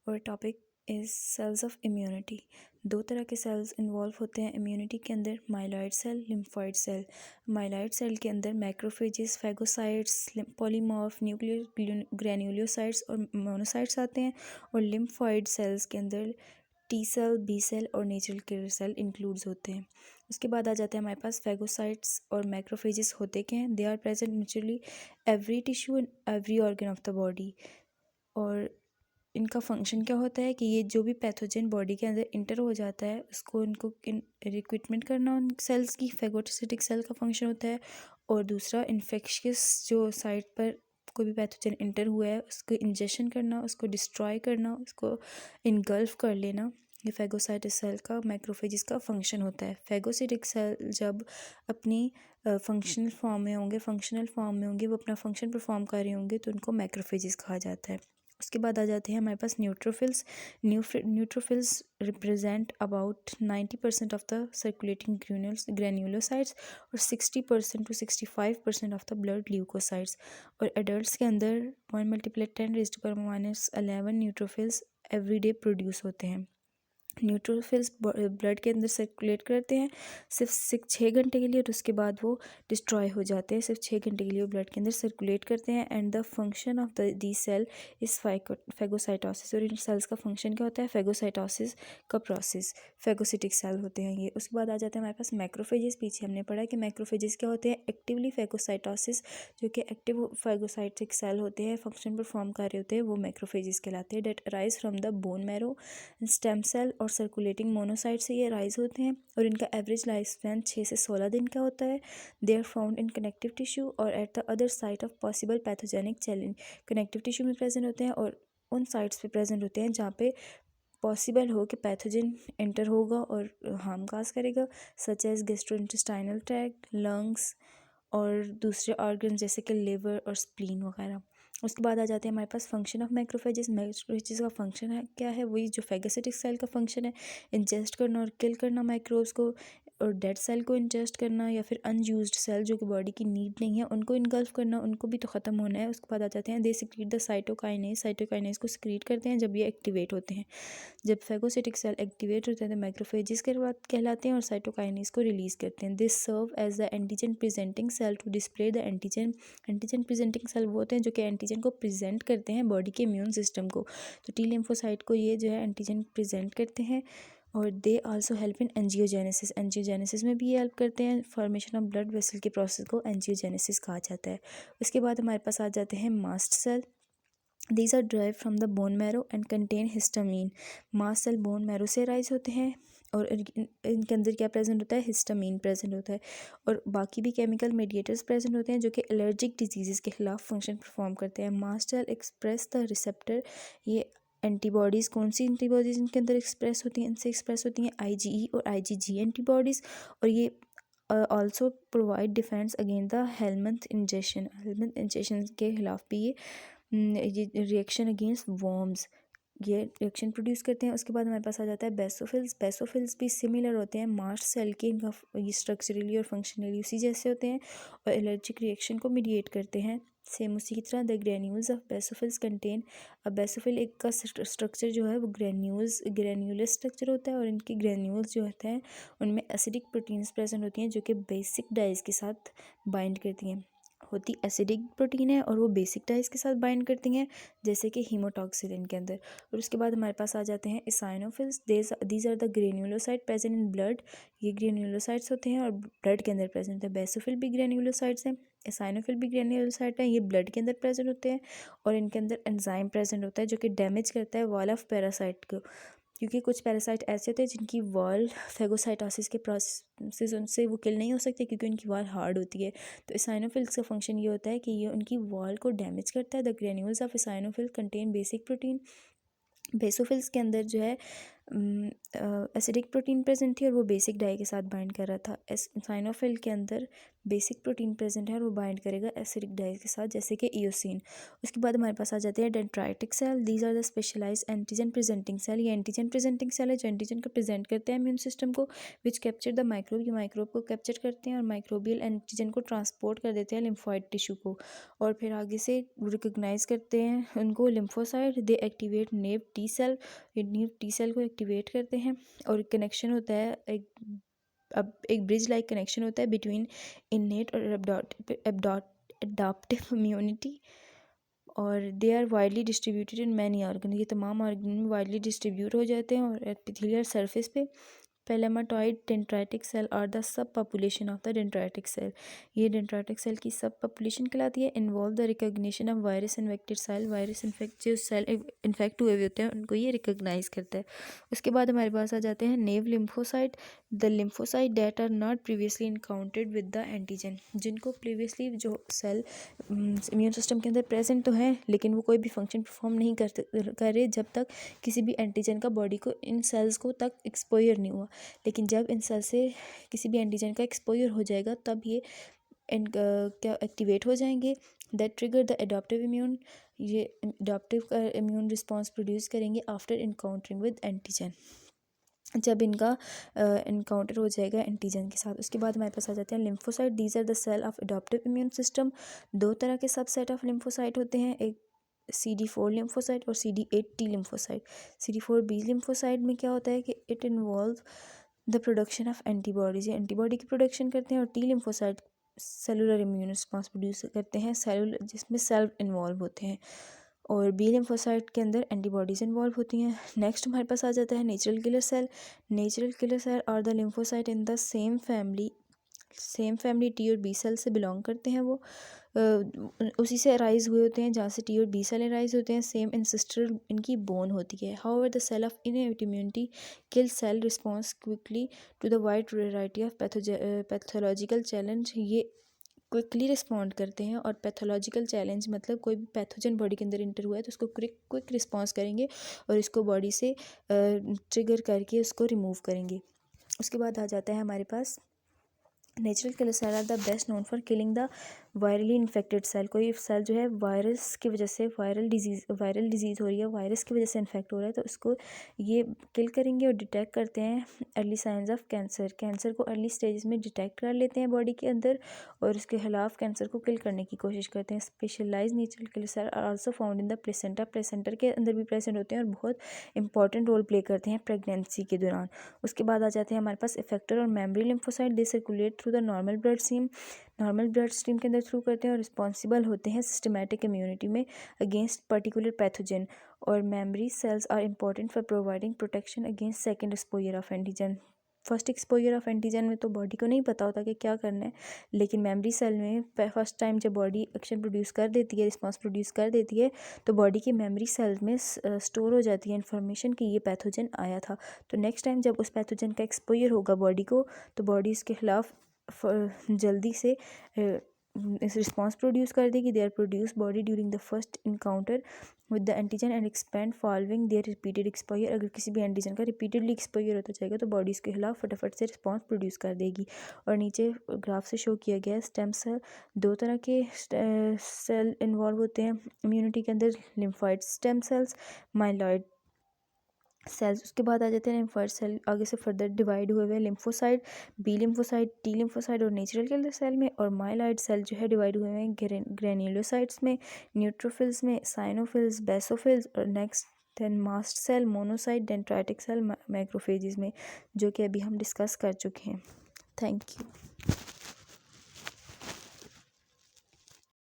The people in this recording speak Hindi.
और topic is cells of immunity. दो तरह के सेल्स इन्वॉल्व होते हैं इम्यूनिटी के अंदर, myeloid cell, lymphoid cell. Myeloid cell के अंदर macrophages, phagocytes, polymorph, nuclear granulocytes और मोनोसाइट्स आते हैं। और लिम्फॉइड सेल्स के अंदर टी सेल, बी सेल और नेचुरल किलर सेल इंक्लूड्स होते हैं। उसके बाद आ जाते हैं हमारे पास फैगोसाइट्स और मैक्रोफेजेस होते क्या हैं। They are present naturally every tissue and every organ of the body. और इनका फंक्शन क्या होता है कि ये जो भी पैथोजन बॉडी के अंदर इंटर हो जाता है उसको इनको रिक्रूटमेंट करना उन सेल्स की, फैगोसिटिक सेल का फंक्शन होता है। और दूसरा इन्फेक्शियस जो साइट पर कोई भी पैथोजन इंटर हुआ है उसको इंजेक्शन करना, उसको डिस्ट्रॉय करना, उसको इनगल्फ कर लेना, ये फैगोसाइटिक सेल का, मैक्रोफेजिस का फंक्शन होता है। फैगोसिटिक सेल जब अपनी फंक्शनल फॉर्म में होंगे, वो अपना फंक्शन परफॉर्म कर रहे होंगे तो उनको मैक्रोफेजिस कहा जाता है। उसके बाद आ जाते हैं हमारे पास neutrophils. Neutrophils represent about 90% of the circulating granulocytes और 60% to 65% of the blood leukocytes. और एडल्ट्स के अंदर 1 × 10⁻11 न्यूट्रोफिल्स एवरी डे प्रोड्यूस होते हैं। न्यूट्रोफिल्स ब्लड के अंदर सर्कुलेट करते हैं सिर्फ 6 घंटे के लिए, और उसके बाद वो डिस्ट्रॉय हो जाते हैं। सिर्फ 6 घंटे के लिए वो ब्लड के अंदर सर्कुलेट करते हैं। And the function of the cell is phagocytosis. और इन सेल्स का फंक्शन क्या होता है? फैगोसाइटोसिस का प्रोसेस। फैगोसिटिक सेल होते हैं ये। उसके बाद आ जाते हैं हमारे पास मैक्रोफेजेस। पीछे हमने पढ़ा कि मैक्रोफेजेस क्या होते हैं? एक्टिवली फैगोसाइटोसिस, जो कि एक्टिव फैगोसाइटिक सेल होते हैं, फंक्शन परफॉर्म कर रहे होते हैं, वो मैक्रोफेजेस कहलाते हैं। That arise from the bone marrow, stem cell और सर्कुलेटिंग मोनोसाइट से ये राइज होते हैं। और इनका एवरेज लाइफ स्पैन 6 से 16 दिन का होता है। They are found in connective tissue और at the other site of possible pathogenic challenge. Connective tissue में प्रेजेंट होते हैं और उन साइट्स पे प्रेजेंट होते हैं जहाँ पे पॉसिबल हो कि पैथोजन एंटर होगा और हार्म काज करेगा, such as gastrointestinal tract, lungs और दूसरे ऑर्गन जैसे कि लिवर और स्प्लीन वगैरह। उसके बाद आ जाते हैं हमारे पास फंक्शन ऑफ मैक्रोफेजेस। मैक्रोफेजेस का फंक्शन है क्या है? वही जो फैगोसिटिक सेल का फंक्शन है, इंजेस्ट करना और किल करना माइक्रोब्स को, और डेड सेल को इंजेस्ट करना, या फिर अनयूज्ड सेल जो कि बॉडी की नीड नहीं है उनको इनगल्फ करना, उनको भी तो ख़त्म होना है। उसके बाद आ जाते हैं दे सिक्रीट द साइटोकाइनेज। साइटोकाइनेज को सिक्रीट करते हैं जब ये एक्टिवेट होते हैं। जब फैगोसिटिक सेल एक्टिवेट होते हैं तो मैक्रोफेजेस के बाद कहलाते हैं और साइटोकाइनेज को रिलीज करते हैं। This serve as the antigen presenting cell to display the antigen. Antigen presenting cell वो होते हैं जो कि एंटीजन को प्रेजेंट करते हैं बॉडी के इम्यून सिस्टम को। तो टी लिम्फोसाइट को ये जो है एंटीजन प्रेजेंट करते हैं। और they also help in angiogenesis. Angiogenesis में भी ये हेल्प करते हैं। फॉर्मेशन ऑफ ब्लड वेसल के प्रोसेस को एंजियोजेनेसिस कहा जाता है। उसके बाद हमारे पास आ जाते हैं mast cell. These are derived from the bone marrow and contain histamine. Mast cell bone marrow से राइज होते हैं और इनके अंदर क्या प्रेजेंट होता है? हिस्टामीन प्रेजेंट होता है। और बाकी भी केमिकल मेडिएटर्स प्रेजेंट होते हैं जो कि एलर्जिक डिजीज़ के खिलाफ फंक्शन परफॉर्म करते हैं। Mast cell express the receptor. ये एंटीबॉडीज़, कौन सी एंटीबॉडीज़ इनके अंदर एक्सप्रेस होती हैं? इनसे एक्सप्रेस होती हैं IgE और IgG एंटीबॉडीज़। और ये also provide defence against the helminth injection. Helminth injection के खिलाफ भी ये रिएक्शन अगेंस्ट वॉर्म्स, ये रिएक्शन प्रोड्यूस करते हैं। उसके बाद हमारे पास आ जाता है बेसोफिल्स। बेसोफिल्स भी सिमिलर होते हैं मास्ट सेल के, इनका ये स्ट्रक्चरली और फंक्शनली उसी जैसे होते हैं और एलर्जिक रिएक्शन को मीडिएट करते हैं। सेम उसी की तरह the granules of basophils contain. अब बेसोफिल एक का स्ट्रक्चर जो है वो ग्रेन्यूलर स्ट्रक्चर होता है और इनके ग्रेन्यूल्स जो होते हैं उनमें एसिडिक प्रोटीन्स प्रेजेंट होती हैं जो कि बेसिक डाइज के साथ बाइंड करती हैं। होती एसिडिक प्रोटीन है और वो बेसिक डाइज के साथ बाइंड करती हैं जैसे कि हीमोटॉक्सिलिन के अंदर। और उसके बाद हमारे पास आ जाते हैं eosinophils. These are the granulocyte present in blood. ये ग्रेन्युलोसाइट्स होते हैं और ब्लड के अंदर प्रेजेंट है। बेसोफिल भी ग्रेन्युलोसाइट्स हैं, इसाइनोफिल भी ग्रेन्युलोसाइट हैं, ये ब्लड के अंदर प्रेजेंट होते हैं और इनके अंदर एंजाइम प्रेजेंट होता है जो कि डैमेज करता है वॉल ऑफ पैरासाइट को। क्योंकि कुछ पैरासाइट ऐसे होते हैं जिनकी वॉल फैगोसाइटोसिस के प्रोसेस उनसे वो किल नहीं हो सकते क्योंकि उनकी वॉल हार्ड होती है। तो इसाइनोफिल्स का फंक्शन ये होता है कि ये उनकी वॉल को डैमेज करता है। The granules of eosinophil contain basic protein. Basophils के अंदर जो है एसिडिक प्रोटीन प्रेजेंट थी और वो बेसिक डाई के साथ बाइंड कर रहा था। साइनोफिल के अंदर बेसिक प्रोटीन प्रेजेंट है और वो बाइंड करेगा एसिडिक डाई के साथ, जैसे कि इयोसिन। उसके बाद हमारे पास आ जाते हैं dendritic cell. These are the specialise antigen presenting cell. ये एंटीजन प्रेजेंटिंग सेल है जो एंटीजन को प्रेजेंट करते हैं इम्यून सिस्टम को, विच कैप्चर द माइक्रोब। ये माइक्रोब को कैप्चर करते हैं और माइक्रोबियल एंटीजन को ट्रांसपोर्ट कर देते हैं लिम्फोइड टिश्यू को, और फिर आगे से रिकोगनाइज करते हैं उनको लिम्फोसाइट। दे एक्टिवेट नेव टी सेल। ये न्यू टी सेल को एक्टिवेट करते हैं और कनेक्शन होता है अब एक ब्रिज लाइक कनेक्शन होता है बिटवीन इनेट और एडाप्टिव इम्यूनिटी, और they are widely distributed in many organ. ये तमाम ऑर्गन में वाइडली डिस्ट्रीब्यूट हो जाते हैं और एपिथेलियल सरफेस पे। Plasmacytoid dendritic cell are the sub population of the dendritic cell. ये डेंड्राइटिक सेल की सब पॉपुलेशन कहलाती है। Involve the recognition of virus infected cell. Virus infect जो सेल इन्फेक्ट हुए होते हैं उनको ये रिकॉग्नाइज करता है। उसके बाद हमारे पास आ जाते हैं naive lymphocyte. The lymphocyte that are not previously encountered with the antigen. जिनको प्रीवियसली जो सेल इम्यून सिस्टम के अंदर प्रेजेंट तो हैं लेकिन वो कोई भी फंक्शन परफॉर्म नहीं कर रहे जब तक किसी भी एंटीजन का बॉडी को इन सेल्स को तक एक्सपोजर नहीं हुआ। लेकिन जब इन सेल से किसी भी एंटीजन का एक्सपोजर हो जाएगा तब ये क्या एक्टिवेट हो जाएंगे। That trigger the adaptive immune. ये एडाप्टिव इम्यून रिस्पॉन्स प्रोड्यूस करेंगे आफ्टर इनकाउंटरिंग विद एंटीजन, जब इनका इनकाउंटर हो जाएगा एंटीजन के साथ। उसके बाद हमारे पास आ जाते हैं lymphocyte. These are the cell of adaptive immune system. दो तरह के सबसेट ऑफ लिम्फोसाइट होते हैं, एक CD4 लिम्फोसाइट और CD8 T lymphocyte. CD4 B lymphocyte में क्या होता है कि it involve the production of antibodies. ये एंटीबॉडी की प्रोडक्शन करते हैं। और T lymphocyte cellular immune response produce करते हैं, सेलुलर जिसमें सेल इन्वॉल्व होते हैं। और बी लिम्फोसाइट के अंदर एंटीबॉडीज़ इन्वॉल्व होती हैं। नेक्स्ट हमारे पास आ जाता है natural killer cell. Natural killer cell और the lymphocyte in the same family T और B सेल से बिलोंग करते हैं। वो उसी से अराइज हुए होते हैं जहाँ से T और B सेल अराइज होते हैं। सेम इंसिस्टर इनकी बोन होती है। However the cell of innate immunity kill cell response quickly to the wide variety of pathological challenge. ये क्विकली रिस्पॉन्ड करते हैं और पैथोलॉजिकल चैलेंज मतलब कोई भी पैथोजन बॉडी के अंदर इंटर हुआ है तो उसको क्विक रिस्पॉन्स करेंगे और इसको बॉडी से ट्रिगर करके उसको रिमूव करेंगे। उसके बाद आ जाता है हमारे पास natural killer cell are the best known for killing the virally infected cell. कोई सेल जो है वायरस की वजह से वायरल डिजीज़ हो रही है, वायरस की वजह से इन्फेक्ट हो रहा है तो उसको ये किल करेंगे और डिटेक्ट करते हैं अर्ली साइंस ऑफ कैंसर को अर्ली स्टेजेस में डिटेक्ट कर लेते हैं बॉडी के अंदर और उसके खिलाफ कैंसर को किल करने की कोशिश करते हैं। Specialise natural killer cell are also found in the placenta. Placenta के अंदर भी प्रेजेंट होते हैं और बहुत इंपॉर्टेंट रोल प्ले करते हैं प्रेगनेंसी के दौरान। उसके बाद आ जाते हैं हमारे पास इफेक्टर और memory lymphocyte. They circulate through the normal blood stream के अंदर थ्रू करते हैं और रिस्पॉन्सिबल होते हैं सिस्टमैटिक इम्यूनिटी में अगेंस्ट पर्टिकुलर पैथोजन। और memory cells are important for providing protection against second exposure of antigen. First exposure of antigen में तो बॉडी को नहीं पता होता कि क्या करना है, लेकिन मेमोरी सेल में फर्स्ट टाइम जब बॉडी एक्शन प्रोड्यूस कर देती है, रिस्पॉन्स प्रोड्यूस कर देती है तो बॉडी की मेमोरी सेल में स्टोर हो जाती है इन्फॉर्मेशन कि ये पैथोजन आया था। तो नेक्स्ट टाइम जब उस पैथोजन का एक्सपोजर होगा बॉडी को तो बॉडी इसके खिलाफ जल्दी से रिस्पॉन्स प्रोड्यूस कर देगी। They are produce body during the first encounter with the antigen and expand following their repeated exposure. अगर किसी भी एंटीजन का रिपीटेडली एक्सपोजर होता जाएगा तो बॉडी इसके खिलाफ फटाफट से रिस्पॉन्स प्रोड्यूस कर देगी। और नीचे ग्राफ से शो किया गया स्टेम सेल। दो तरह के सेल इन्वॉल्व होते हैं इम्यूनिटी के अंदर, lymphoid stem cells, myeloid cells. उसके बाद आ जाते हैं लिम्फोइड सेल आगे से फर्दर डिवाइड हुए हुए lymphocyte, B lymphocyte, T lymphocyte और नेचुरल किलर सेल में। और माइलॉइड सेल जो है डिवाइड हुए हैं ग्रेन्युलोसाइट्स में, न्यूट्रोफिल्स में, साइनोफिल्स, बेसोफिल्स और next then mast cell, monocyte, dendritic cell, macrophages में, जो कि अभी हम डिस्कस कर चुके हैं। Thank you.